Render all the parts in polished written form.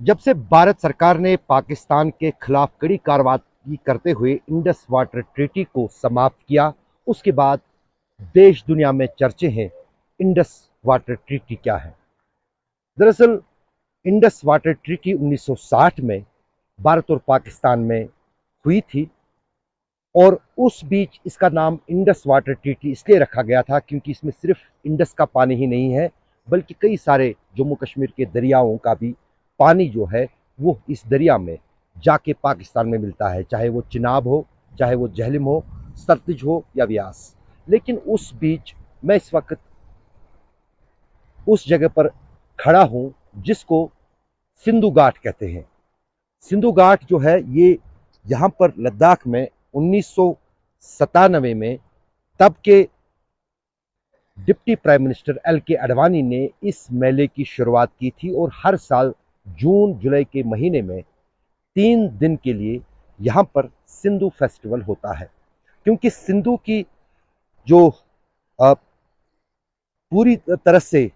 जब से भारत सरकार ने पाकिस्तान के खिलाफ कड़ी कार्रवाई करते हुए इंडस वाटर ट्रीटी को समाप्त किया, उसके बाद देश दुनिया में चर्चे हैं इंडस वाटर ट्रीटी क्या है। दरअसल इंडस वाटर ट्रीटी 1960 में भारत और पाकिस्तान में हुई थी और उस बीच इसका नाम इंडस वाटर ट्रीटी इसलिए रखा गया था क्योंकि इसमें सिर्फ इंडस का पानी ही नहीं है बल्कि कई सारे जम्मू कश्मीर के दरियाओं का भी पानी जो है वो इस दरिया में जाके पाकिस्तान में मिलता है, चाहे वो चिनाब हो, चाहे वो जहलिम हो, सतलुज हो या व्यास। लेकिन उस बीच मैं इस वक्त उस जगह पर खड़ा हूं जिसको सिंधु घाट कहते हैं। सिंधु घाट जो है ये यहाँ पर लद्दाख में 1997 में तब के deputy prime minister LK Advani ने इस मेले की शुरुआत की थी और हर साल जून जुलाई के महीने में 3 दिन के लिए यहाँ पर सिंधु फेस्टिवल होता है। क्योंकि सिंधु की जो पूरी तरह से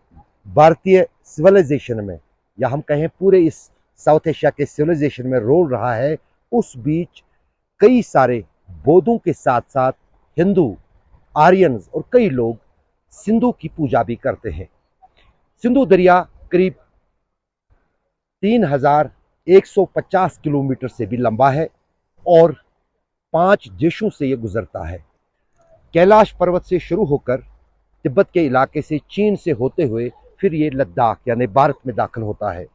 भारतीय सिविलाइजेशन में या हम कहें पूरे इस साउथ एशिया के सिविलाइजेशन में रोल रहा है, उस बीच कई सारे बौद्धों के साथ साथ हिंदू, आर्यंस और कई लोग सिंधु की पूजा भी करते हैं। सिंधु दरिया करीब 3150 किलोमीटर से भी लंबा है और 5 देशों से यह गुजरता है। कैलाश पर्वत से शुरू होकर तिब्बत के इलाके से चीन से होते हुए फिर ये लद्दाख यानी भारत में दाखिल होता है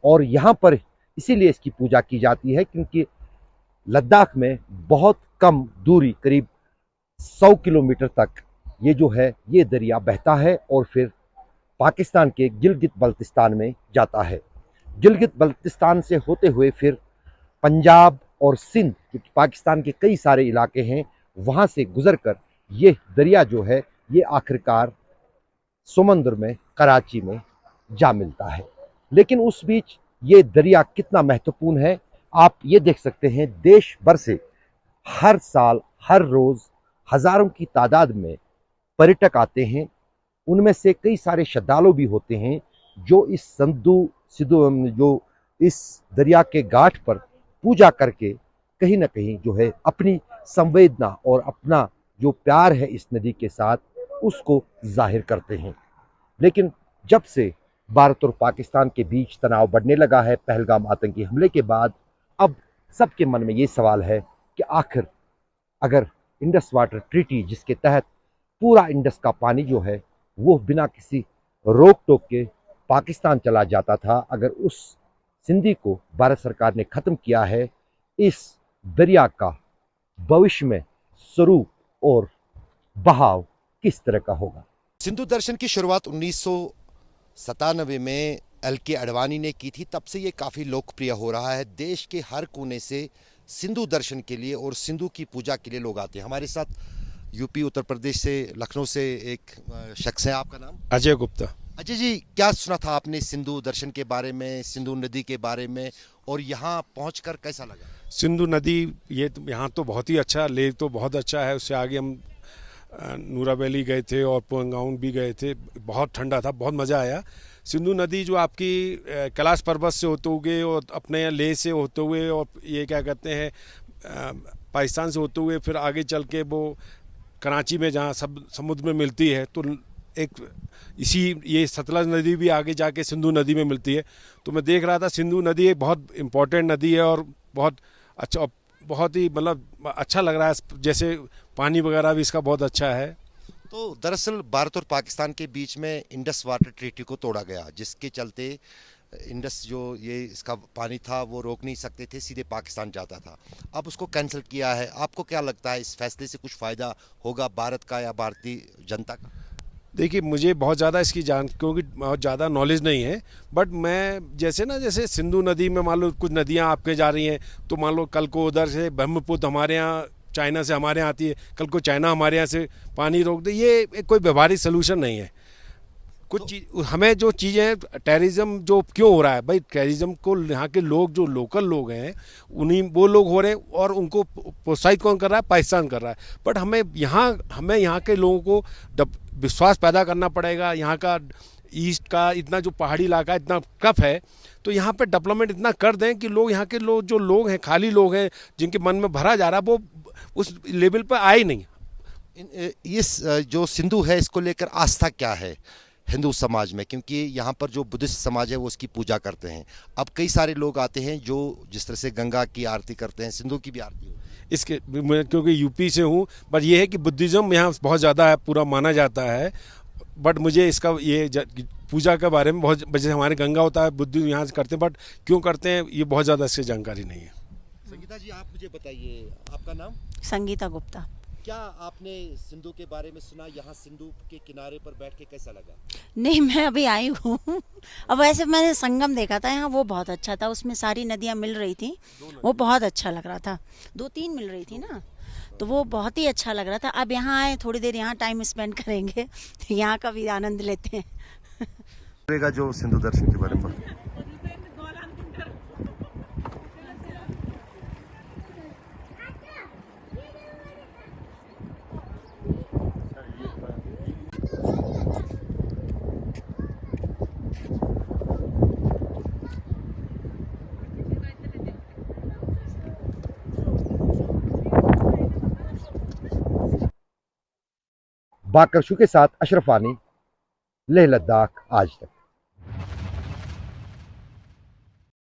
और यहाँ पर इसीलिए इसकी पूजा की जाती है क्योंकि लद्दाख में बहुत कम दूरी, करीब 100 किलोमीटर तक ये जो है ये दरिया बहता है और फिर पाकिस्तान के गिलगित बल्तिस्तान में जाता है। गिलगित बल्तिस्तान से होते हुए फिर पंजाब और सिंध, क्योंकि पाकिस्तान के कई सारे इलाके हैं, वहाँ से गुजरकर ये दरिया जो है ये आखिरकार समंदर में कराची में जा मिलता है। लेकिन उस बीच ये दरिया कितना महत्वपूर्ण है आप ये देख सकते हैं। देश भर से हर साल हर रोज हजारों की तादाद में पर्यटक आते हैं। उनमें से कई सारे श्रद्धालु भी होते हैं जो इस जो इस दरिया के घाट पर पूजा करके कहीं ना कहीं जो है अपनी संवेदना और अपना जो प्यार है इस नदी के साथ उसको जाहिर करते हैं। लेकिन जब से भारत और पाकिस्तान के बीच तनाव बढ़ने लगा है पहलगाम आतंकी हमले के बाद, अब सबके मन में ये सवाल है कि आखिर अगर इंडस वाटर ट्रीटी जिसके तहत पूरा इंडस का पानी जो है वो बिना किसी रोक टोक के पाकिस्तान चला जाता था, अगर उस सिंधी को भारत सरकार ने खत्म किया है, इस दरिया का भविष्य में स्वरूप और बहाव किस तरह का होगा। सिंधु दर्शन की शुरुआत 1997 में LK आडवाणी ने की थी। तब से ये काफ़ी लोकप्रिय हो रहा है। देश के हर कोने से सिंधु दर्शन के लिए और सिंधु की पूजा के लिए लोग आते हैं। हमारे साथ यूपी उत्तर प्रदेश से लखनऊ से एक शख्स है। आपका नाम? अजय गुप्ता। अजय जी, क्या सुना था आपने सिंधु दर्शन के बारे में, सिंधु नदी के बारे में, और यहाँ पहुँचकर कैसा लगा? सिंधु नदी ये यहाँ तो बहुत ही अच्छा, लेह तो बहुत अच्छा है। उससे आगे हम नूरा वैली गए थे और पोंगाउन भी गए थे। बहुत ठंडा था, बहुत मज़ा आया। सिंधु नदी जो आपकी कैलाश पर्वत से होते हुए और अपने लेह से होते हुए और ये क्या कहते हैं पाकिस्तान से होते हुए फिर आगे चल के वो कराची में जहाँ सब समुद्र में मिलती है, तो एक इसी ये सतलज नदी भी आगे जाके सिंधु नदी में मिलती है। तो मैं देख रहा था सिंधु नदी एक बहुत इम्पोर्टेंट नदी है और बहुत अच्छा, बहुत ही मतलब अच्छा लग रहा है, जैसे पानी वगैरह भी इसका बहुत अच्छा है। तो दरअसल भारत और पाकिस्तान के बीच में इंडस वाटर ट्रीटी को तोड़ा गया, जिसके चलते इंडस जो ये इसका पानी था वो रोक नहीं सकते थे, सीधे पाकिस्तान जाता था। अब उसको कैंसिल किया है। आपको क्या लगता है इस फैसले से कुछ फ़ायदा होगा भारत का या भारतीय जनता का? देखिए, मुझे बहुत ज़्यादा इसकी क्योंकि बहुत ज़्यादा नॉलेज नहीं है, बट मैं जैसे सिंधु नदी में मान लो कुछ नदियाँ आपके जा रही हैं, तो मान लो कल को उधर से ब्रह्मपुत्र हमारे यहाँ चाइना से हमारे यहाँ आती है, कल को चाइना हमारे यहाँ से पानी रोक दे, ये कोई व्यवहारिक सोल्यूशन नहीं है। कुछ हमें जो चीज़ें टेररिज्म जो क्यों हो रहा है भाई, टेररिज्म को यहाँ के लोग जो लोकल लोग हैं उन्हीं वो लोग हो रहे हैं और उनको प्रोत्साहित कौन कर रहा है? पाकिस्तान कर रहा है। बट हमें यहाँ के लोगों को विश्वास पैदा करना पड़ेगा। यहाँ का ईस्ट का इतना जो पहाड़ी इलाका इतना टफ है, तो यहाँ पे डेवलपमेंट इतना कर दें कि लोग यहाँ के लोग जो लोग हैं, खाली लोग हैं जिनके मन में भरा जा रहा है, वो उस लेवल पर आए नहीं। इस जो सिंधु है इसको लेकर आस्था क्या है हिंदू समाज में, क्योंकि यहाँ पर जो बुद्धिस्ट समाज है वो उसकी पूजा करते हैं। अब कई सारे लोग आते हैं जो जिस तरह से गंगा की आरती करते हैं, सिंधु की भी आरती होती है। इसके मैं क्योंकि यूपी से हूँ, बट ये है कि बुद्धिज़्म यहाँ बहुत ज़्यादा है, पूरा माना जाता है। बट मुझे इसका पूजा के बारे में बहुत, जैसे हमारे गंगा होता है, बुद्धिज़्म यहाँ से करते हैं, बट क्यों करते हैं ये बहुत ज़्यादा इससे जानकारी नहीं है। संगीता जी, आप मुझे बताइए, आपका नाम? संगीता गुप्ता। क्या आपने सिंधु के बारे में सुना? यहाँ सिंधु के किनारे पर बैठ के कैसा लगा? नहीं, मैं अभी आई हूँ। अब वैसे मैंने संगम देखा था यहाँ, वो बहुत अच्छा था, उसमें सारी नदियाँ मिल रही थी, वो बहुत अच्छा लग रहा था। 2-3 मिल रही थी ना, तो वो बहुत ही अच्छा लग रहा था। अब यहाँ आए, थोड़ी देर यहाँ टाइम स्पेंड करेंगे, यहाँ का भी आनंद लेते हैं। जो सिंधु दर्शन के बारे में बाकरशु के साथ अशरफ आनी, लेह लद्दाख आज तक।